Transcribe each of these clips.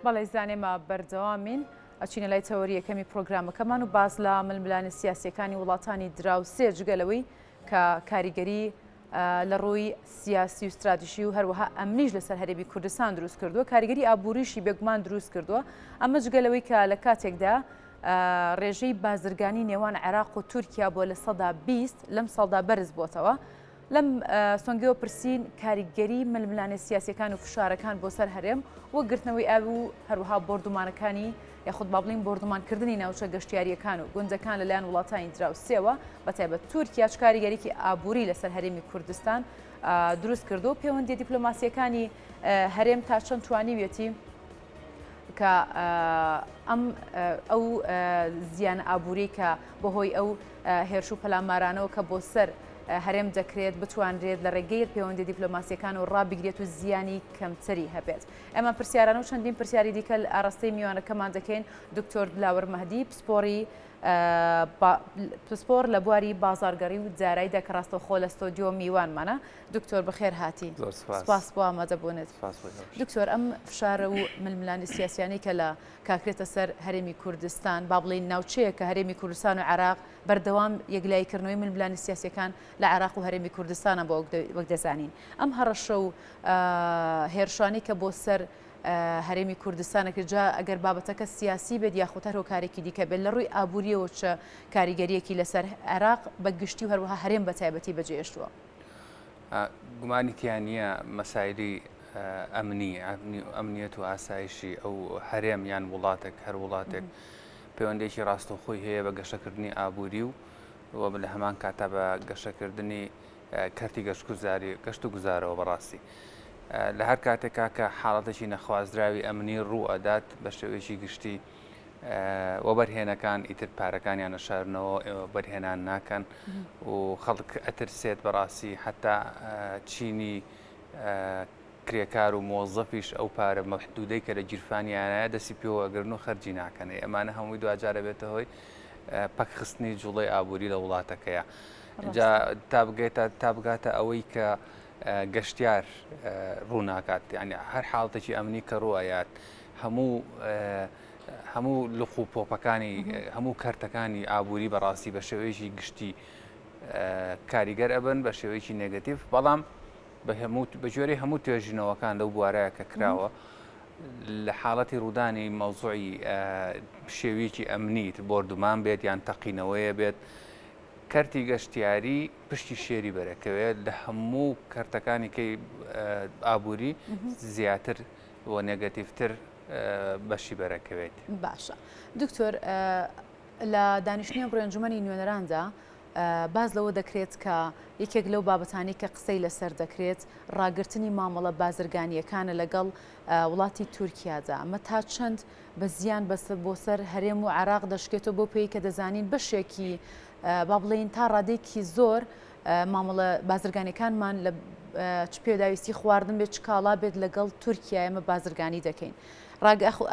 بەڵێ زانێمە بەردەوامین ئەچینە لای تەوەریەکەمی پرۆگرامەکەمان و باز لە ململانە سیاسیەکانی وڵاتانی دراوسێ جگەلەوەی کە کاریگەری لە ڕووی سیاسی و استراتیژی و هەروەها ئەمنیش لەسەر هەرێمی کوردستان دروست کردووە، کاریگەری ئابووریشی بێگومان دروست کردووە. ئەمە جگەلەوەی کە لە کاتێکدا ڕێژەی بازرگانی نێوان عێراق و تورکیا بۆ لە سەدا 20 لەم ساڵدا بەرز بۆتەوە. لەم سۆنگەوە پرسین کاریگەری ململانە سیاسیەکان و فشارەکان بۆ سەر هەرێم وەک گرتنەوەی ئاو و هەروەها بۆردومانەکانی یاخود با بڵین بۆردومانکردنی ناوچە گەشتیاریەکان و گونجەکان لەلایەن وڵاتانی دراوسێەوە بەتایبەت تورکیا کاریگەریکی ئابووری لەسەر هەرێمی کوردستان دروست کردو. پەیوەندی دیپلۆماسیەکانی هەرێم تا چەند توانیوێتی کە ئەو زیانە ئابووری کە بەهۆی ئەو هێرش و پەلامارانەوە کە بۆ سەر هەرێم دەکرێت بتوانرێت لە ڕێگەی پەیوەندی دیپلۆماسیەکان و ڕابگرێت و زیانی کەمتری هەبێت. ئەمە پرسیارانە و چەندین پرسیاری دیکە ئاراستەی میوانەکەمان دەکەین. دکتۆر دلاوەر مەهدی پسپۆر لە بواری بازارگەڕی و جاراییدا کە ڕاستەوخۆ لە ستۆدیۆ میوانمانە. دکتۆر بەخێر هاتی. سپاس بۆ ئامادەبوونێت. دکتۆر ئەم فشارە و ململانی سیاسیانی کە لە کاکرێتە سەر هەرێمی کوردستان با بڵین ناوچەیە کە هەرێمی کوردستان و عێراق بەردەوام یەکلایکردنەوەی ململانی سیاسیەکان لە عێراق و هەرێمی کوردستانە بۆ وەک دەزانین. ئەم هەڕەشە و هێرشانی کە بۆ سەر هەرێمی کوردستانەکە جا ئەگەر بابەتەکە سیاسی بێت یاخود هەرۆکارێکی دیکە بێت لە ڕووی ئابووریەوە چە کاریگەریەکی لەسەر عێراق بە گشتی و هەروەها هەرێم بە تایبەتی بەجێهێشتووە. گومانی تیان نییە مەسایلی ئەمنیەت و ئاسایشی ئەو هەرێم یان وڵاتێک هەر وڵاتێک پەیوەندێکی ڕاستەوخۆی هەیە بە گەشەکردنی ئابووری و لە هەمان کاتا بە گەشەکردنی کەرتی گەشت و گوزارەوە بەڕاستی. لە هەر کاتێکا کە حاڵەتێکی نەخوازراوی ئەمنی ڕوو ئەدات بە شێوەیەکی گشتی وەبەرهێنەکان ئیتر پارەکانیان نەشارنەوە بەرهێنان ناکەن و خەڵک ئەترسێت بەڕاستی حتا چینی کرێکار و مۆزەفیش ئەو پارە مەحدودەی کە لە گیرفانیانە دەسی پێوە ئەگرن و خەرجی ناکەنێ. ئەمانە هەمووی دوجارە بێتە هۆی پەکخستنی جوڵەی ئابووری لە وڵاتەکەیە. تا بگاتە ئەوەی کە گەشتیار ڕووناکات، یعنی هەر حاڵەتێکی ئەمنی کە ڕوایات هەموو لق و پۆپەکانی هەموو کەرتەکانی ئابووری بەڕاستی بە شێوەیەکی گشتی کاریگەر ئەبن بە شێوەیەکی نێگەتیڤ، بەڵام بە جۆرەی هەموو توێژینەوەکان لەو بوارەیە کە کراوە لە حاڵەتی ڕوودانی مەوزوعی شێوەیەکی ئەمنیت بۆردومان بێت یان تەقینەوەیە بێت، کەرتی گەشتیاری پشتی شێری بەرەکەوێت لە هەموو کەرتەکانی کەی ئابووری زیاتر بۆ نێگەتیڤتر بەشی بەرەکەوێت. باشە دکتۆر، لە دانیشتنیان بڕێنجومەنی نوێنەراندا باز لەوە دەکرێت کە یەکێک لەو بابەتانی کە قسەی لەسەر دەکرێت ڕاگررتنی مامەڵە بازرگانیەکانە لەگەڵ وڵاتی تورکیادا. ئەمە تا چەند بە زیان بۆ سەر هەرێم و عێراق دەشکێتەوە بۆ پێی کە دەزانین بەشێکی با بڵێن تا ڕادێکی زۆر مامەڵە بازرگانیەکانمان لە چ پێداویستی خواردن بێت چکاڵا بێت لەگەڵ تورکیا ئێمە بازرگانی دەکەین.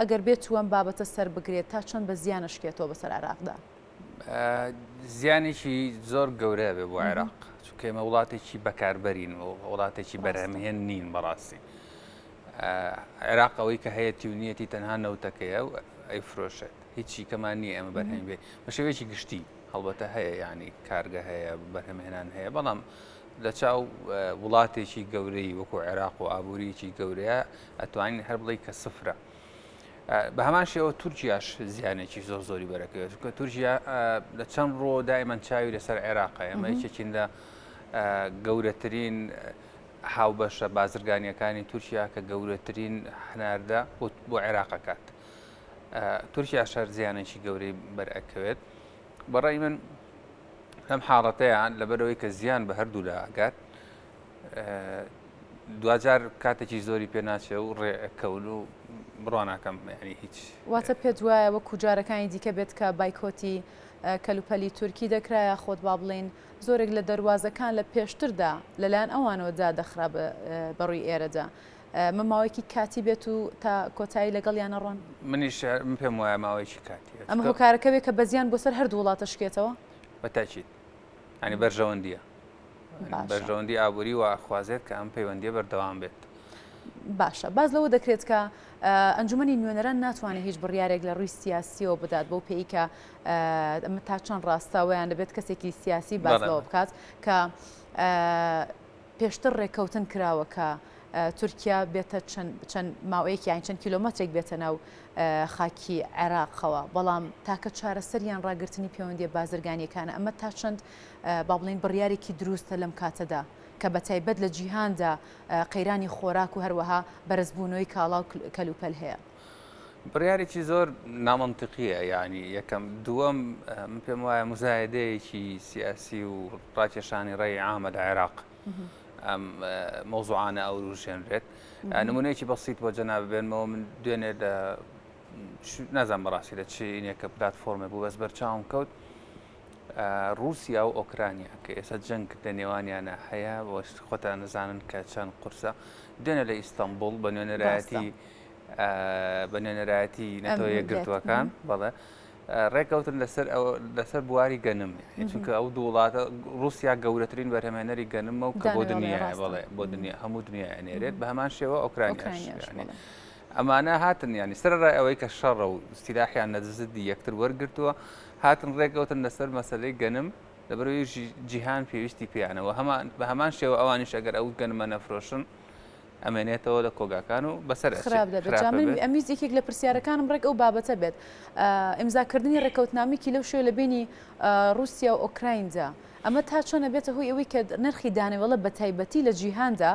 ئەگەر بێت وەم بابەتە سەر بگرێت تا چەند بە زیانشکێتەوە بەسەر عێراقدا؟ زیانێکی زۆر گەورەیە بێ بۆ عێراق، چونکە ئێمە وڵاتێکی بەکاربەرین و وڵاتێکی بەرهەمهێن نین. بەڕاستی عێراق ئەوەی کە هەیە تیونیەتی تەنها نەوتەکەیە و ئەیفرۆشێت، هیچی کەمان نییە ئێمە بەرهەمی بێ بە شێوەیەکی گشتی. هەڵبەتە هەیە ینی کارگە هەیە بەرهەمهێنان هەیە، بەڵام لە چاو وڵاتێکی گەورەی وەکو عێراق و ئابووریکی گەورەیە ئەتوانین هەر بڵێ کە سفرە. بە هەمان شێوە تورکیاش زیانێکی زۆری بەرەکەوێت، چونکە تورکیا لە چەند ڕۆ دائیمەن چاوی لەسەر عێراقە. ئێمە یەکێکین لە گەورەترین هاوبەشە بازرگانیەکانی تورکیا کە گەورەترین هەناردە بۆ عێراقەکات. تورکیا شەر زیانێکی گەورەی بەرەکەوێت. بەڕای من لەم حاڵەتەیان لەبەرەوەی کە زیان بە هەردوو لاگات دوجار کاتێکی زۆری پێ ناچێ و ڕێکەون و بڕواناکەم ینی هیچ. واتە پێت وایە وەکو جارەکانی دیکە بێت کە بایکۆتی کەلوپەلی تورکی دەکرایە خۆت با بڵێن زۆرێک لە دەواازەکان لە پێشتردا لەلایەن ئەوانەوە دادەخرا بەڕووی ئێرەدا. ماوەیەکی کاتی بێت و تا کۆتایی لەگەڵ یانە ڕۆن؟ منیش پێم وایە ماوەیەکی کاتی. ئەمە هۆکارەکە بێت کە بەزیان بۆ سەر هەردوو وڵاتە شکێتەوە؟ بەتاکید ینی بەرژەوەندیە، بەرژەوەندی ئابووری و خوازێت کە ئەم پەیوەندیە بەردەوام بێت. باشە باز لەوە دەکرێت کە ئەنجومەنی نوێنەران ناتوانێت هیچ بڕیارێک لە ڕووی سیاسیەوە بدات بۆ پێی کە ئەمە تا چەند ڕاستاوەیان دەبێت کەسێکی سیاسی باز لەوە بکات کە پێشتر ڕێککەوتن کراوە کە تورکیا بێتە چەند ماوەیەکی یان چەند کیلۆمەترێک بێتە ناو خاکی عێراقەوە بەڵام تاکە چارەسەریان ڕاگررتنی پەیوەندی بازرگانیەکانە ئەمە تا چەند با بڵین بڕیارێکی دروستە لەم کاتەدا کە بە تایبەت لە جیهاندا قەیرانی خۆراک و هەروەها بەرزبوونەوەی کاڵا و کەلوپەل هەیە. بڕیارێکی زۆر نامەنتیقیە یعنی یەکەم دووەم پێم وایە مزایدەیەکی سیاسی و ڕاکێشانی ڕێی عامە لە عێراق ئەم مۆزوعانە ئەو ژێنرێت نمونەیەکی بەسیط بۆ جەناب بێنمەوە من دوێنێ لە نازان بەڕاستی لە چینێکە پلاتفۆرمە بوو بەس بەرچاوم کەوت رووسیا و ئۆکرانیا کە ئێستا جەنگ لە نێوانیانە هەیە خۆتان نزانن کە چەند قورسە دوێنێ لە ئیستانبول بە نوێنەرایەتی نەتەوە یەکگرتووەکان بەڵێ ڕێکەوتن لەسەر بواری گەنم چونکە ئەو دوو وڵاتە رووسیا گەورەترین بەرهەمێنەری گەنمە و کە بۆ دنیا بەڵێ بۆ دنیا هەموو دنیا ئەنێرێت بە هەمان شێوە ئۆکرانیاش ئەمانە هاتن ینی سەرڕای ئەوەی کە شەڕە و سیلاحیان نەزدی یەکتر وەرگرتووە هاتن ڕێکەوتن لەسەر مەسەلەی گەنم لەبەرەوەی جیهان پێویستی پێیانەوە بە هەمان شێوە ئەوانیش ئەگەر ئەو گەنمە نەفرۆشن ئەمێنێتەوە لە کۆگاکان و بەسەر خراپ دەبێت ئەمیز یەکێک لە پرسیارەکانم ڕێک ئەو بابەتە بێت ئیمزاکردنی ڕێکەوتنامێکی لەو شێوە لە بینی رووسیا و ئۆکرایندا ئەمە تا چۆنە بێتە هۆی ئەوەی کە نرخی دانەوەڵە بە تایبەتی لە جیهاندا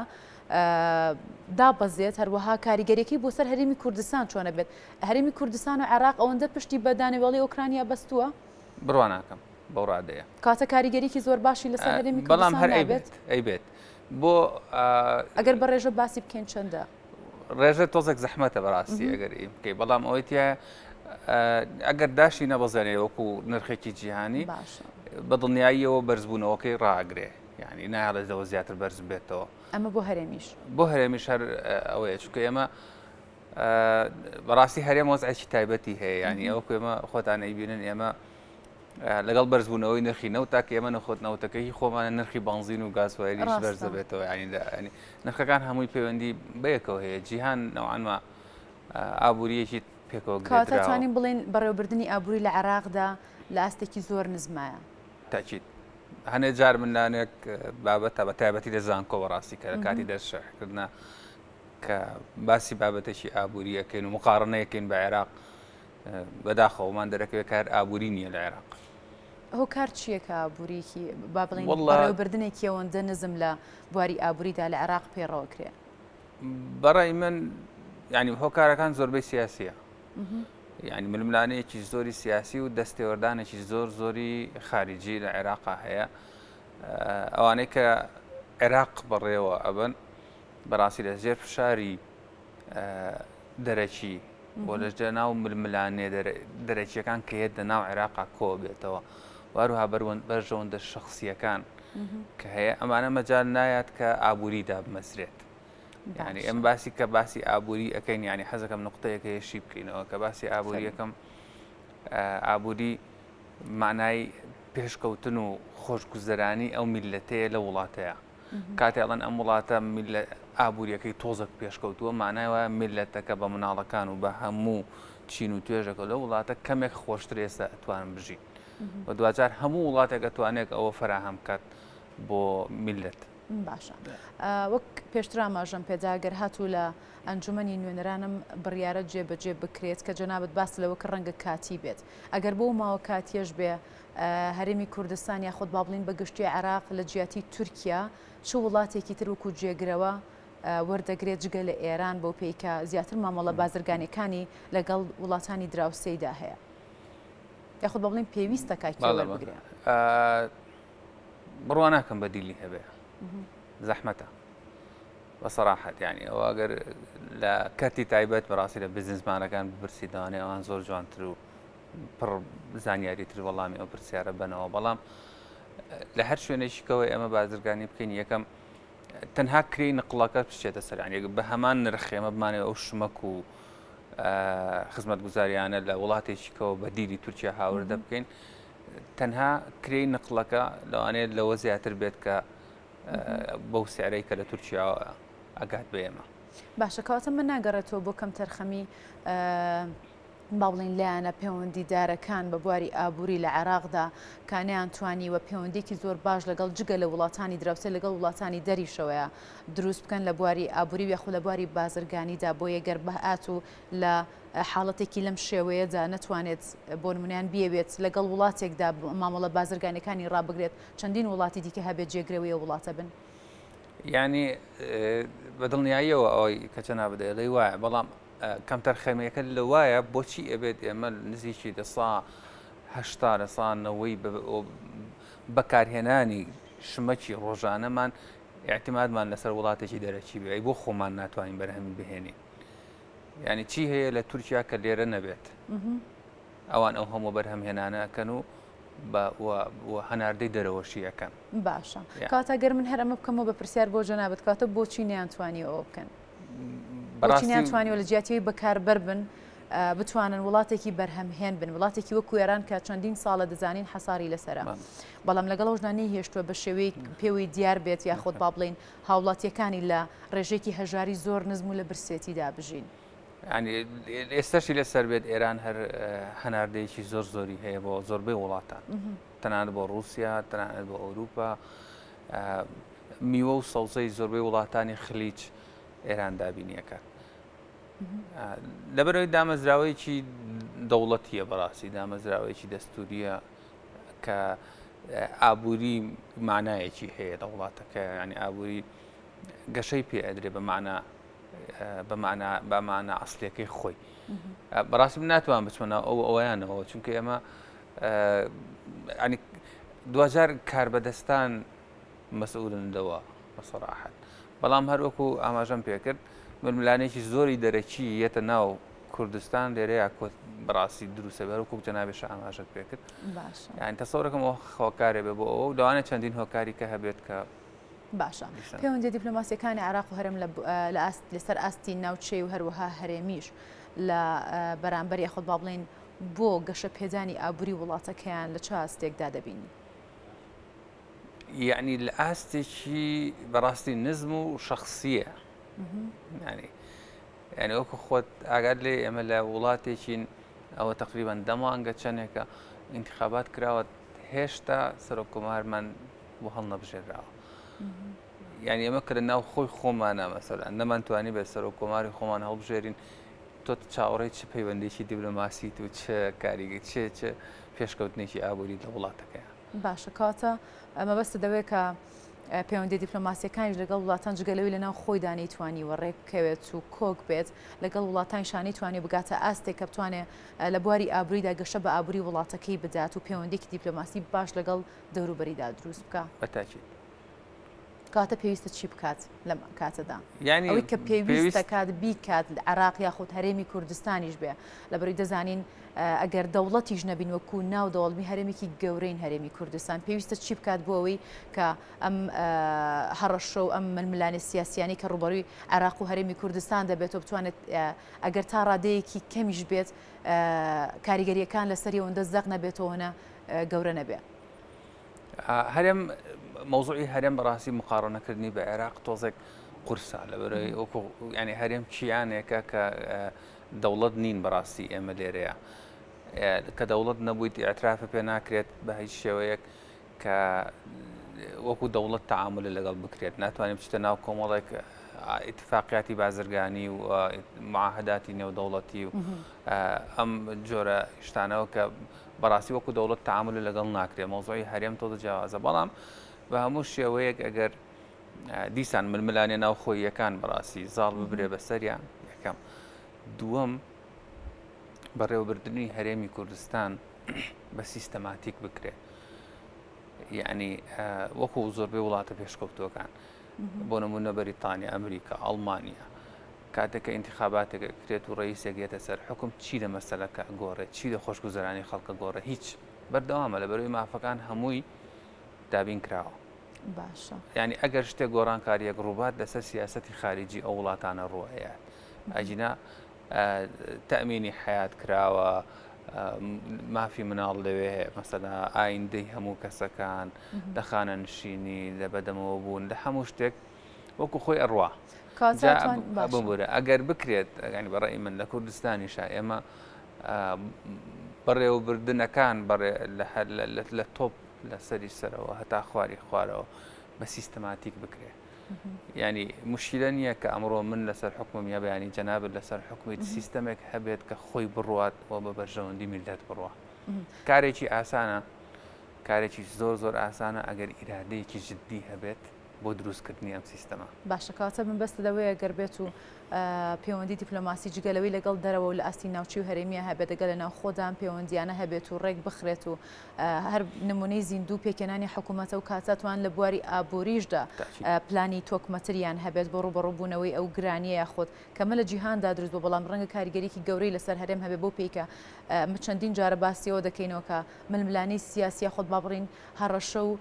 دابەزێت هەروەها کاریگەریەکەی بۆ سەر هەرێمی کوردستان چۆنە بێت هەرێمی کوردستان و عێراق ئەوەندە پشتی بە دانەوێڵی ئۆکرانیا بەستووە بڕواناکەم بەو ڕادەیە کاتە کاریگەریکی زۆر باشی لەسەر هەرێمی بەڵام هەر ئەیبێت بۆ ئەگەر بە ڕێژە باسی بکەین چەندە ڕێژە تۆزێک زەحمەتە بەڕاستی ئەگەر بکەی بەڵام ئەوەیە ئەگەر داشی نەبەزانێ وەکو نرخێکی جیهانی بە دڵنیاییەوە بەرزبوونەوەکەی ڕاگرێ یعنی نایڵێتەوە زیاتر بەرز بێتەوە ئەمە بۆ هەرێمیش هەر ئەوەیە چونکە ئێمە بەڕاستی هەرێم وەزعێکی تایبەتی هەیە ینی ئەوکو ئێمە خۆتان ئەیبینن ئێمە لەگەڵ بەرزبوونەوەی نرخی نەوتاکە ئێمە نەخۆت نەوتەکەی خۆمانە نرخی بانزین و گازوایریش بەرز دەبێتەوە ینی نرخەکان هەمووی پەیوەندی بەیەکەوە هەیە جیهان نەوانمە ئابوووریەکی پێکەوە کاتتوانین بڵین بەڕێوەبردننی ئابووری لە عێراقدا لە ئاستێکی زۆر نزمایە تاچیت هەنێ جار منانێک بابەتە بە تایبەتی لە زانکۆ بەڕاستی کە لە کاتی دەرشەکردە کە باسی بابەتێکی ئابوووریەکەین و مقارنەیەکەین بە عێراق بەداخەوەمان دەرەکەوێت کار ئابووری نییە لە عێراق ئەو کار چییە کە ئابوووریکی با بڵین بەڕێوەبردنێکی ئەوەندە نزم لە بواری ئابووریدا لە عێراق پێڕەوەکرێ بەڕای من ینی هۆکارەکان زۆربەی سیاسیە ینی ململانەیەکی زۆری سیاسی و دەستێوەردانێکی زۆری خارجی لە عێراقا هەیە ئەوانەی کە عێراق بەڕێوە ئەبن بەڕاستی لە ژێر فشاری دەرەکی بۆ لەژێر ناو ململانێ دەرەکیەکان کە هێت لە ناو عێراقا کۆ بێتەوە واروها بەرژەوەندە شخصیەکان کە هەیە ئەمانە مەجال نایات کە ئابووریدا بمەسرێت یعنی ئەم باسی کە باسی ئابووری ئەەکەین ینی حەزەکەم نقطەیەکە هێشی بکەینەوە کە باسی ئابووری یەکەم ئابووری مانای پێشکەوتن و خۆشگوزەرانی ئەو میلەتەیە لە وڵاتەیە کاتێڵەن ئەم وڵاتە ئابوووریەکەی تۆزێک پێشکەوتووە مانای وایە میلەتەکە بە مناڵەکان و بە هەموو چین و توێژەکە لە وڵاتە کەمێک خۆشتر ئێستا ئەتوانن بژین و دوجار هەموو وڵاتێک ئەتوانێت ئەوە فراهەم کات بۆ میلەت باشە وەک پێشتر ئاماژەم پێداگەر هاتوو لە ئەنجومەنی نوێنەرانم بڕیارە جێبەجێ بکرێت کە جەنابەت باس لەوە کە ڕەنگە کاتی بێت ئەگەر بۆ ماوە کاتیەش بێ هەرێمی کوردستان یاخود با بڵین بە گشتی عێراق لە جیاتی تورکیا چ وڵاتێکی تر وەکو جێگرەوە وەردەگرێت جگە لە ئێران بۆ پێیکە زیاتر مامەڵە بازرگانیەکانی لەگەڵ وڵاتانی دراوسەیدا هەیە یاخود با بڵین پێویستە کاکی وەربگرێت بڕوا ناکەم بەدیلی هەبێ زەحمەتە بەسەراحەت یعنی ئەوە ئەگەر لە کەتی تایبەت بەڕاستی لە بزنسمانەکان بپرسی داوانێ ئەوان زۆر جوانتر و پڕ زانیاری تر وەڵامی ئەو پرسیارە بنەوە بەڵام لە هەر شوێنێکیکەوە ئێمە بازرگانی بکەین یەکەم تەنها کری نقڵەکە بچێتە سەر یعنی بە هەمان نرخێمە بمانێت ئەو شمەک و خزمەتگوزاریانە لە وڵاتێکیکەوە بە دیری تورکیا هاوردە بکەین تەنها کری نقڵەکە لەوانێت لەوە زیاتر بێت کە بەو سیارەی کە لە تورکیا ئەگات بە ئێمە باشە کەواتە من ناگەڕێتەوە بۆ کەم تەرخەمی با بڵین لایەنە پەیوەندیدارەکان بە بواری ئابووری لە عێراقدا کانیان توانیوە پەیوەندێکی زۆر باش لەگەڵ جگە لە وڵاتانی دراوسێ لەگەڵ وڵاتانی دەریشەوەیە دروست بکەن لە بواری ئابووری یاخود لە بواری بازرگانیدا بۆ یەگەر بەهات و لە حاڵەتێکی لەم شێوەیەدا نەتوانێت بۆ نمونیان بیەوێت لەگەڵ وڵاتێکدا مامەڵە بازرگانەکانی ڕابگرێت چەندین وڵاتی دیکە هەبێت جێگرەوەیە وڵاتە بن. یعنی بەدڵنیاییەوە ئەوەی کەچە نابدە لەی وایە بەڵام کەم تەرخەمەکە لە وایە بۆچی ئەبێت ئێمە نزیکی دەسا هەشتا لەسانەوەی بەکارهێنانی شمەکی ڕۆژانەمان اعتمادمان لەسەر وڵاتێکی دەرەچی بێ بۆ خۆمان ناتوانین بەرهەمی بهێنین. یعنی چی هەیە لە تورکیا کە لێرە نەبێت ئەوان ئەو هەموو بەرهەمهێنانەکەن و هەناردەی دەرەوەشیەکەن. باشە کاتەگەر من هەرەمە بکەمەوە بە پرسیار بۆ جەنابەت کاتە بۆچی نیانتوانی ئەوە بکەن بۆچی نیانتوانیەوە لە جیاتیەوەی بەکاربەر بن بتوانن وڵاتێکی بەرهەمهێن بن وڵاتێکی وەکو ئێران کە چەندین ساڵە دەزانین حەساری لەسەرە بەڵام لەگەڵ ژنانی هێشتووە بە شێوەی پێوەی دیار بێت یاخۆت با بڵین هاوڵاتیەکانی لە ڕێژێکی هەژاری زۆر نزم و لە برسێتیدا بژین. ینی ئێستاشی لەسەر بێت ئێران هەر هەناردەیەکی زۆر زۆری هەیە بۆ زۆربەی وڵاتان تەنانەت بۆ رووسیا تەنانەت بۆ ئەوروپا میوە و سەوزەی زۆربەی وڵاتانی خلیج ئێران دابینیەکە لەبەرەوەی دامەزراوەیەکی دەوڵەتیە بەڕاستی دامەزراوەیەکی دەستوریە کە ئابووری مانایەکی هەیە لە وڵاتەکە ینی ئابووری گەشەی پێ ئەدرێ بەمانە ئەسلەکەی خۆی بەڕاستی من ناتوان بچمەنە ئەوەیانەوە چونکە ئێمە دوجار کاربەدەستان مەسئولندەوە بەسەراحەت بەڵام هەروەکو ئاماژەم پێکرد ململانێکی زۆری دەرەکی یەتە ناو کوردستان لێرەیە بەڕاستی دروستە بەرەوەکو جەنابێشە ئاماژەت پێکرد یانی تەسەورەکەم ئەوە خەوەکارێ بێ بۆ ئەوە داوانە چەندین هۆکاری کە هەبێت کە باشە پەیوەندی دیپلۆماسیەکانی عێراق و هەرێم لەسەر ئاستی ناوچەی و هەروەها هەرێمیش لە بەرامبەر یاخود با بڵین بۆ گەشە پێدانی ئابووری وڵاتەکەیان لە چ ئاستێکدا دەبینی؟ یعنی لە ئاستێکی بەڕاستی نزم و شخصیە ینی وەکو خۆت ئاگاد لێ ئێمە لە وڵاتێکین ئەوە تقریبان دەمانگە چەندێکە ئینتیخابات کراوە هێشتا سەرۆکۆمارمان بۆ هەڵ نەبژێراوە یعنی ئێمە کە لە ناو خۆی خۆمانە مەسەلەن نەمانتوانی بە سەرۆکۆماری خۆمان هەڵبژێرین تۆ چاوەڕێی چ پەیوەندێکی دیپلۆماسیت و چه کاریگە چ پێشکەوتنێکی ئابووری لە وڵاتەکەیە. باشە کاتە ئەمە بەستە دەوێت کە پەیوەندی دیپلۆماسیەکانیش لەگەڵ وڵاتان جگەلەوەی لەناو خۆیدا نەیتوانیوە ڕێککەوێت و کۆک بێت لەگەڵ وڵاتانی شانی توانێت بگاتە ئاستێک کە بتوانێت لە بواری ئابووریدا گەشە بە ئابووری وڵاتەکەی بدات و پەیوەندێکی دیپلۆماسی باش لەگەڵ دەوروبەریدا دروست بکە. بەتاکید کاتە پێویستە چی بکات لەم کاتەدا یعنی ئەوەی کە پێویستە کات بیکات عێراق یاخود هەرێمی کوردستانیش بێ لەبەرەوەی دەزانین ئەگەر دەوڵەتیش نەبین وەکو ناو دەوڵمی هەرێمێکی گەورەین هەرێمی کوردستان پێویستە چی بکات بۆ ئەوەی کە ئەم هەڕەشە و ئەم ململانە سیاسیانی کە ڕوبەڕووی عێراق و هەرێمی کوردستان دەبێتەوە بتوانێت ئەگەر تا ڕادەیەکی کەمیش بێت کاریگەریەکان لەسەری ئەوەندە زەق نەبێتەوەنە گەورە نەبێ. هەرێم مەوزوعی هەرێم بەڕاستی مقارنەکردنی بە عێراق تۆزێک قورسە لەبەرەوەی وەکو ینی هەرێم کیانێکە کە دەوڵەت نین بەڕاستی ئێمە لێرەیە کە دەوڵەت نەبوویت ئەترافە پێ ناکرێت بە هیچ شێوەیەک کە وەکو دەوڵەت تەعامل لەگەڵ بکرێت ناتوانێت بچتە ناو کۆمەڵێک ئیتفاقیاتی بازرگانی و معاهداتی نێودەوڵەتی و ئەم جۆرە شتانەوە کە بەڕاستی وەکو دەوڵەت تەعامل لەگەڵ ناکرێت مۆزوعی هەرێم تۆ جیاوازە بەڵام بە هەموو شێوەیەک ئەگەر دیسان ململانێ ناو خۆیەکان بەڕاستی زاڵ ببرێ بەسەریان یەکەم دووەم بەڕێوەبردننی هەرێمی کوردستان بە سیستەماتیک بکرێت یعنی وەکو زۆربەی وڵاتە پێشکەوتوەکان بۆ نمونە بەریتانیا ئەمریکا ئەڵمانیا کاتێککە ئینتیخاباتێکە کرێت و ڕئیسێک یێتە سەر حکم چی لە مەسەلەکە گۆڕێت چی لە خۆشگوزەرانی خەڵکە گۆڕە هیچ بەردەوامە لە بەروی مافەکان هەمووی دابین کراوە. باشە ینی ئەگەر شتێک گۆڕانکاریەک ڕووبات لەسەر سیاسەتی خارجی ئەو وڵاتانە ڕوەیە ئەجینا تەمینی حیات کراوە مافی مناڵ لەوێ مەسەلا ئایندەی هەموو کەسەکان دەخانە نشینی لە بەدەمەوە بوون لە هەموو شتێک وەکو خۆی ئەڕوا کاتاتوان ببوورە ئەگەر بکرێت ینی بەڕێی من لە کوردستانیشا ئێمە بەڕێوەبردنەکان لە تۆپ لە سەری سەرەوە هەتا خواری خوارەوە بە سیستەماتیک بکرێ. ینی مشکلە نییە کە ئەمڕۆ من لەسەر حکوم یا بەیانی جەنابەت لەسەر حکومیت سیستەمێک هەبێت کە خۆی بڕوات و بە بەرژەوەندی میلەت بڕوە. کارێکی ئاسانە، کارێکی زۆر ئاسانە ئەگەر ئیرادەیەکی جددی هەبێت بۆ دروستکردنی ئەم سیستەمە. باشەکاتە من بەستە دەوەیە گەربێت و پەیوەندی دیپلۆماسی جگەلەوەی لەگەڵ دەرەوە و لە ئاستی ناوچی و هەرێمیە هەبێت دەگەل لە ناو خۆدان پەیوەندیانە هەبێت و ڕێک بخرێت و هەر نمونەی زیندوو پێکێنانی حکوومەتە و کاتاتوان لە بواری ئابووریشدا پلانی تۆکمەتریان هەبێت بۆ ڕوبەڕووبوونەوەی ئەو گرانیە یاخۆت کەمە لە جیهاندا دروست بۆ بەڵام ڕەنگە کاریگەریکی گەورەی لەسەر هەرێم هەبێت بۆ پێیکە چەندین جارە باسیەوە دەکەینەوە کە ململانی سیاسی خۆت با بڕین هەڕەشە و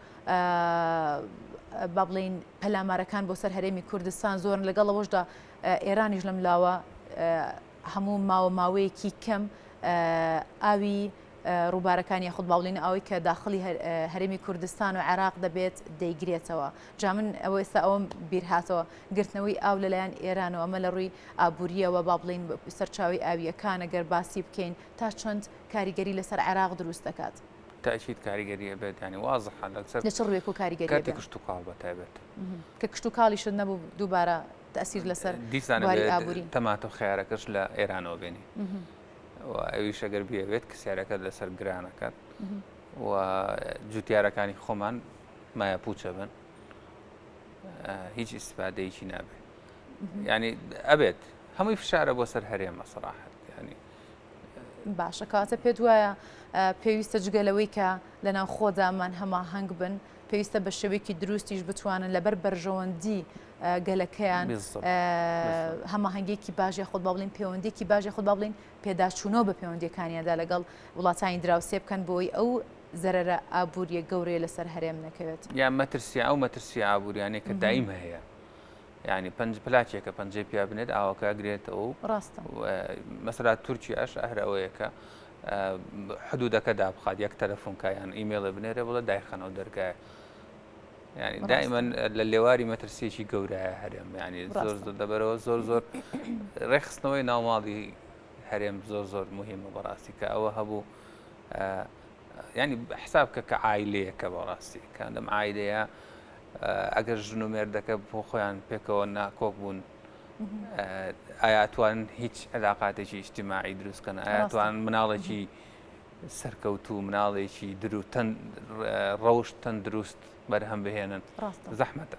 با بڵین پەلامارەکان بۆ سەر هەرێمی کوردستان زۆرن لەگەڵەوەشدا ئێرانیش لەم لاوە هەموو ماوەیەکی کەم ئاوی ڕووبارەکانی خودت باڵین ئەوەی کە داخلی هەرێمی کوردستان و عێراق دەبێت دەیگرێتەوە. جا من ئەوە ئێستا ئەوم بیرهاتەوە گرتنەوەی ئاو لەلایەن ئێرانەوە ئەمە لە ڕووی ئابووریەوە با بڵین سەرچاوی ئاویەکانە گەر باسی بکەین تا چەند کاریگەری لەسەر عێراق دروست دەکات. تأكيد كاريجرية بيت يعني واضح على لشر ويكو كاريجرية كاتي كشتو قالبة تابت كشتو قالي شد نبو دوبارة تأثير لسر بواري آبورين تماتو خياركش لا إيران وبيني وأيش أقربية بيت كسيارك لسر جرانكات وجوتيارا كاني خمان ما يبوتش بن هيج استفادة يجي نابه يعني أبد هم يفشار أبو سر هريم صراحة يعني باشە کاتە پێت وایە پێویستە جگەلەوەی کە لەناو خۆدامان هەماهەنگ بن پێویستە بە شێوەیەکی دروستیش بتوانن لەبەر بەرژەوەندی گەلەکەیان هەماهەنگێکی باشی خۆت با بڵین پەیوەندێکی باشی خۆت با بڵین پێداچوونەوە بە پەیوەندیەکانیاندا لەگەڵ وڵاتانی دراوسێ بکەن بۆی ئەو زەرەرە ئابووریە گەورەیە لەسەر هەرێم نەکەوێت یا مەترسیە ئەو مەترسیە ئابووریانەیە کە دایم هەیە يعني پلاچێکە پەنجەی پیا بنێت ئاوەکە ئەگرێتەوە ڕاستە مەسەلا تورکیاش ئەهرەوەیەکە حدودەکەدا بخات یەک تەلەفۆنکە یان ئیمێڵە بنێرە بڵێ دایخەنەوە دەرگایە يعني دائما لە لێواری مەترسیەکی گەورەیە هەرێم يعني زۆر دەبەرەوە زۆر ڕێخستنەوەی ناوماڵی هەرێم زۆر مهمە بەڕاستی کە ئەوە هەبوو يعني حسابکە کە عایلەیەکە بەڕاستی کە لەم عایلەیە ئەگەر ژن و مێردەکە بۆ خۆیان پێکەوە ناکۆک بوون ئایاتوان هیچ علاقاتێکی ئیجتیماعی دروستکەن ئایاتوان مناڵێکی سەرکەوتوو مناڵێکی ڕەوش تەن دروست بەرهەم بهێنن زەحمەتە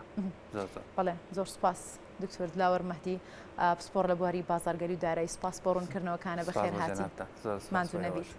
بەڵێ زۆر سپاس دکتۆر دلاوەر مەهدی پسپۆڕ لە بواری بازارگەری و دارایی سپاس بۆ ڕوونکردنەوەکانە بەخێر هاتی ماندوو نەبیت.